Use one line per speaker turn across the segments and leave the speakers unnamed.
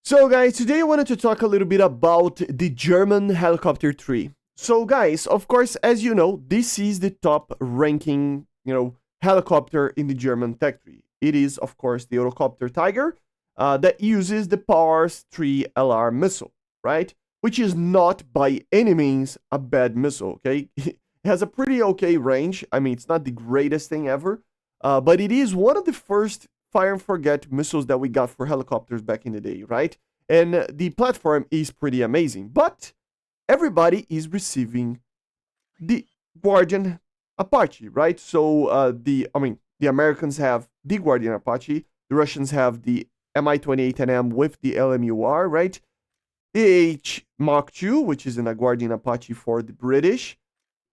So guys, today I wanted to talk a little bit about the German helicopter tree. So guys, of course, as you know, this is the top ranking, helicopter in the German tech tree. It is, of course, the Eurocopter Tiger that uses the Pars 3 LR missile, right? Which is not by any means a bad missile, okay? It has a pretty okay range. I mean, it's not the greatest thing ever, but it is one of the first fire and forget missiles that we got for helicopters back in the day, right? And the platform is pretty amazing. But everybody is receiving the Guardian Apache, right? So the Americans have the Guardian Apache, the Russians have the Mi-28NM with the LMUR, right? The AH Mach 2, which is a Guardian Apache for the British.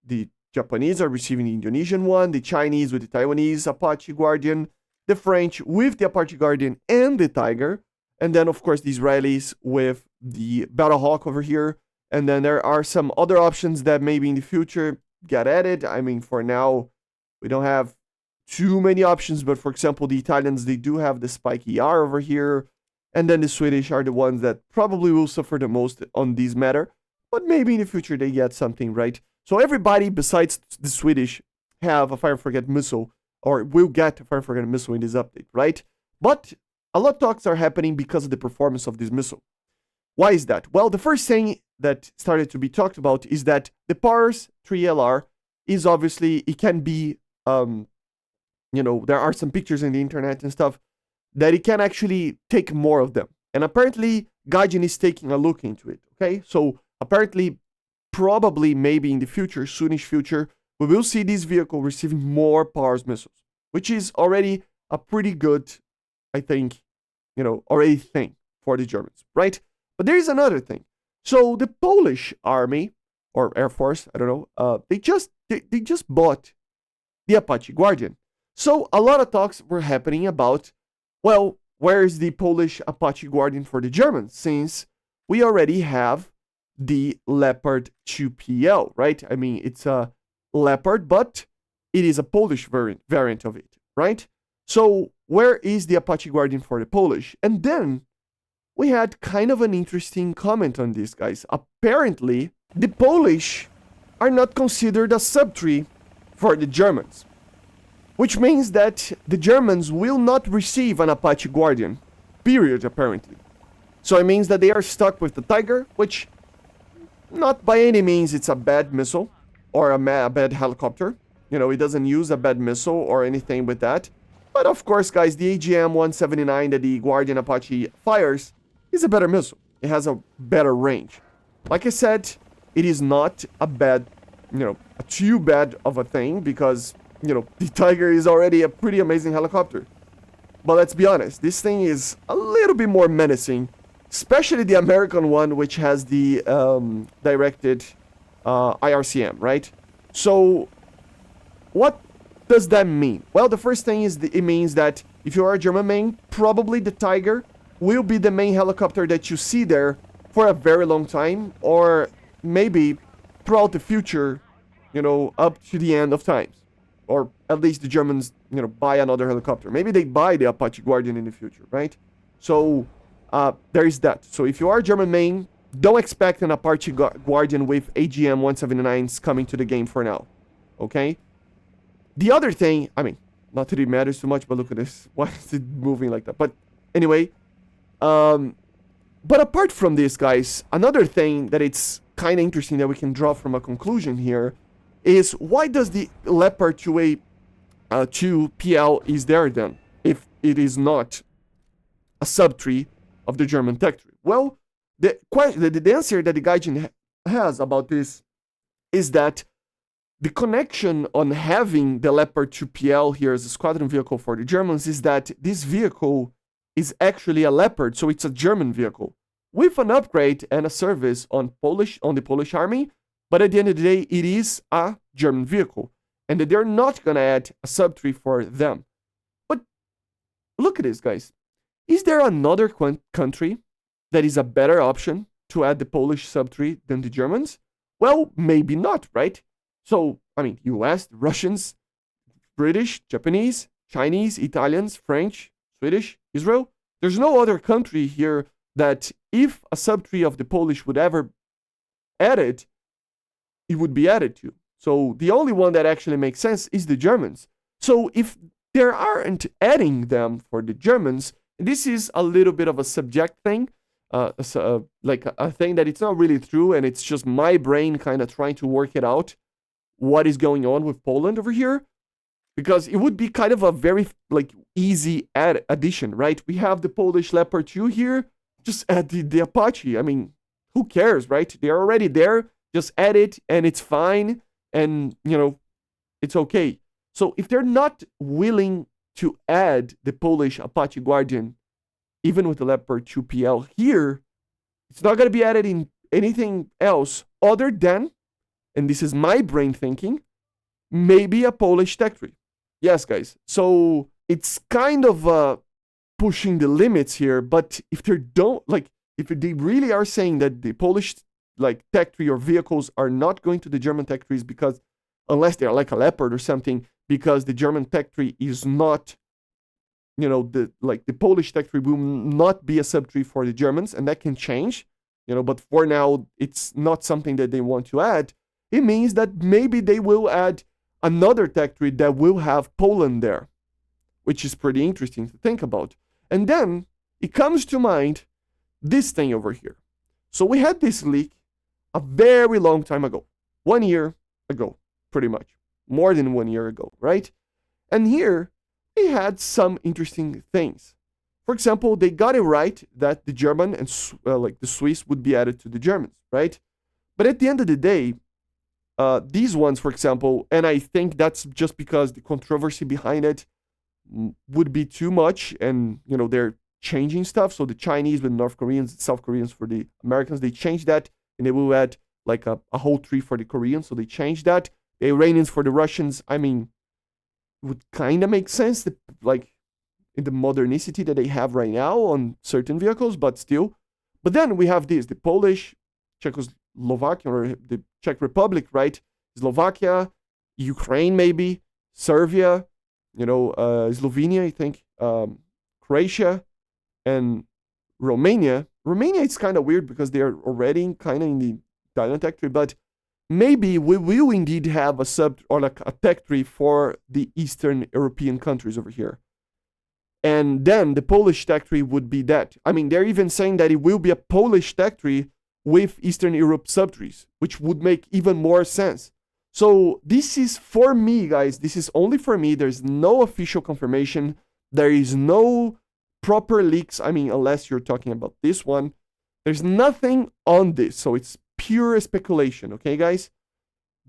The Japanese are receiving the Indonesian one, the Chinese with the Taiwanese Apache Guardian, the French with the Apache Guardian and the Tiger, and then of course the Israelis with the Battlehawk over here. And then there are some other options that maybe in the future get added. I mean, for now, we don't have too many options, but for example, the Italians, they do have the Spike ER over here, and then the Swedish are the ones that probably will suffer the most on this matter, but maybe in the future they get something, right? So everybody besides the Swedish have a fire and forget missile, or will get a fire and forget missile in this update, right? But a lot of talks are happening because of the performance of this missile. Why is that? Well, the first thing that started to be talked about is that the Pars 3LR is obviously, it can be, there are some pictures in the internet and stuff that it can actually take more of them. And apparently, Gaijin is taking a look into it, okay? So apparently, probably, maybe in the future, soonish future, we will see this vehicle receiving more Pars missiles, which is already a pretty good, I think, already thing for the Germans, right? But there is another thing. So the Polish army, or Air Force, I don't know, they just bought the Apache Guardian. So a lot of talks were happening about, well, where is the Polish Apache Guardian for the Germans, since we already have the Leopard 2PL, right? I mean, it's a Leopard, but it is a Polish variant of it, right? So where is the Apache Guardian for the Polish? And then we had kind of an interesting comment on this, guys. Apparently, the Polish are not considered a subtree for the Germans, which means that the Germans will not receive an Apache Guardian, period, apparently. So it means that they are stuck with the Tiger, which not by any means it's a bad missile or a bad helicopter. It doesn't use a bad missile or anything with that. But of course, guys, the AGM-179 that the Guardian Apache fires is a better missile. It has a better range. Like I said, it is not a bad, too bad of a thing because, the Tiger is already a pretty amazing helicopter. But let's be honest, this thing is a little bit more menacing, especially the American one, which has the directed IRCM, right? So what does that mean? Well, the first thing is it means that if you are a German main, probably the Tiger will be the main helicopter that you see there for a very long time, or maybe throughout the future, up to the end of times. Or at least the Germans, buy another helicopter. Maybe they buy the Apache Guardian in the future, right? So there is that. So if you are a German main, don't expect an Apache Guardian with AGM-179s coming to the game for now, okay? The other thing, I mean, not that it matters too much, but look at this. Why is it moving like that? But anyway, but apart from this, guys, another thing that it's kind of interesting that we can draw from a conclusion here is why does the Leopard 2PL is there then, if it is not a subtree of the German tech tree? Well, the answer that the Gaijin has about this is that the connection on having the Leopard 2PL here as a squadron vehicle for the Germans is that this vehicle is actually a Leopard, so it's a German vehicle with an upgrade and a service on the Polish army, but at the end of the day, it is a German vehicle, and that they're not going to add a subtree for them. But look at this, guys. Is there another country that is a better option to add the Polish subtree than the Germans? Well, maybe not, right? So, I mean, US, Russians, British, Japanese, Chinese, Italians, French, Swedish, Israel. There's no other country here that if a subtree of the Polish would ever add it, it would be added to. So the only one that actually makes sense is the Germans. So if there aren't adding them for the Germans, this is a little bit of a subject thing, like a thing that it's not really true, and it's just my brain kind of trying to work it out, what is going on with Poland over here, because it would be kind of a very like easy addition, right? We have the Polish Leopard 2 here, just add the Apache. I mean, who cares, right? They're already there, just add it and it's fine, and it's okay. So if they're not willing to add the Polish Apache Guardian, even with the Leopard 2 PL here, it's not going to be added in anything else other than, and this is my brain thinking, maybe a Polish tech tree. Yes, guys. So it's kind of pushing the limits here, but if they really are saying that the Polish tech tree or vehicles are not going to the German tech trees because, unless they're like a Leopard or something, because the German tech tree is not, the Polish tech tree will not be a subtree for the Germans, and that can change, but for now it's not something that they want to add. It means that maybe they will add another tech tree that will have Poland there, which is pretty interesting to think about. And then it comes to mind this thing over here. So we had this leak a very long time ago, 1 year ago, pretty much, more than 1 year ago, right? And here we had some interesting things. For example, they got it right that the German and the Swiss would be added to the Germans, right? But at the end of the day, these ones, for example, and I think that's just because the controversy behind it would be too much, and they're changing stuff. So the Chinese with North Koreans, South Koreans for the Americans, they changed that, and they will add like a whole tree for the Koreans. So they changed that. The Iranians for the Russians, I mean, would kind of make sense, in the modernicity that they have right now on certain vehicles, but still. But then we have the Polish, Czechoslovakia, or the Czech Republic, right? Slovakia, Ukraine, maybe, Serbia, Slovenia, I think, Croatia, and Romania. Romania is kind of weird because they are already kind of in the Italian tech tree, but maybe we will indeed have a a tech tree for the Eastern European countries over here. And then the Polish tech tree would be that. I mean, they're even saying that it will be a Polish tech tree with Eastern Europe subtrees, which would make even more sense. So this is for me, guys. This is only for me. There's no official confirmation. There is no proper leaks. I mean, unless you're talking about this one. There's nothing on this. So it's pure speculation, okay, guys?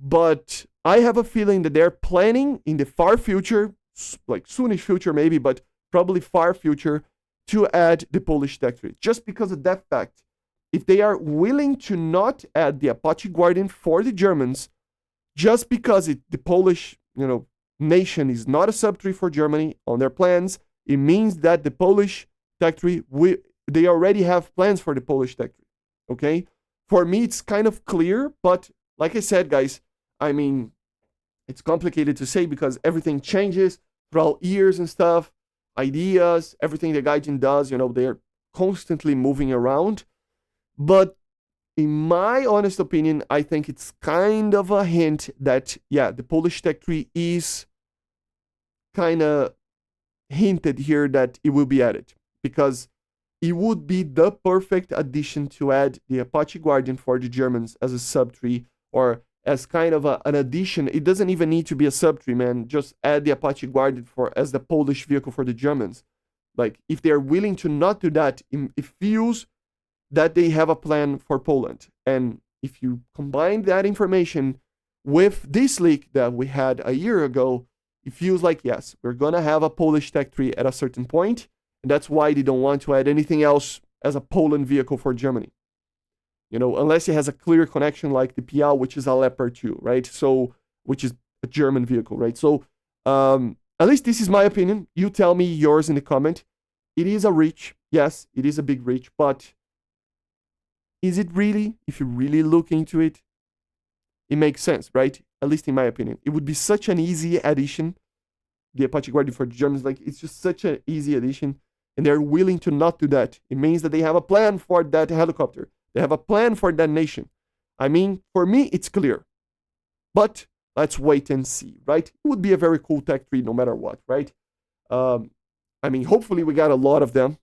But I have a feeling that they're planning in the far future, like soonish future maybe, but probably far future, to add the Polish tech tree. Just because of that fact. If they are willing to not add the Apache Guardian for the Germans, just because the Polish, nation is not a subtree for Germany on their plans, it means that the Polish tech tree, they already have plans for the Polish tech tree, okay? For me, it's kind of clear, but like I said, guys, I mean, it's complicated to say because everything changes throughout years and stuff, ideas, everything the Gaijin does, they're constantly moving around. But in my honest opinion, I think it's kind of a hint that, yeah, the Polish tech tree is kind of hinted here that it will be added, because it would be the perfect addition to add the Apache Guardian for the Germans as a subtree, or as kind of an addition. It doesn't even need to be a subtree, man. Just add the Apache Guardian as the Polish vehicle for the Germans. Like, if they're willing to not do that, it feels that they have a plan for Poland. And if you combine that information with this leak that we had a year ago, it feels like, yes, we're going to have a Polish tech tree at a certain point, and that's why they don't want to add anything else as a Poland vehicle for Germany. Unless it has a clear connection like the PL, which is a Leopard 2, right? So, which is a German vehicle, right? So, at least this is my opinion. You tell me yours in the comment. It is a reach. Yes, it is a big reach, but is it really? If you really look into it, it makes sense, right? At least in my opinion. It would be such an easy addition. The Apache Guardian for the Germans, it's just such an easy addition. and they're willing to not do that. It means that they have a plan for that helicopter. They have a plan for that nation. I mean, for me, it's clear. But let's wait and see, right? It would be a very cool tech tree no matter what, right? I mean, hopefully we got a lot of them.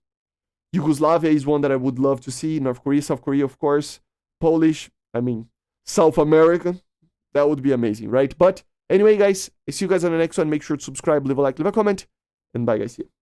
Yugoslavia is one that I would love to see. North Korea, South Korea, of course. Polish, I mean, South America. That would be amazing, right? But anyway, guys, I see you guys on the next one. Make sure to subscribe, leave a like, leave a comment, and bye, guys. See you.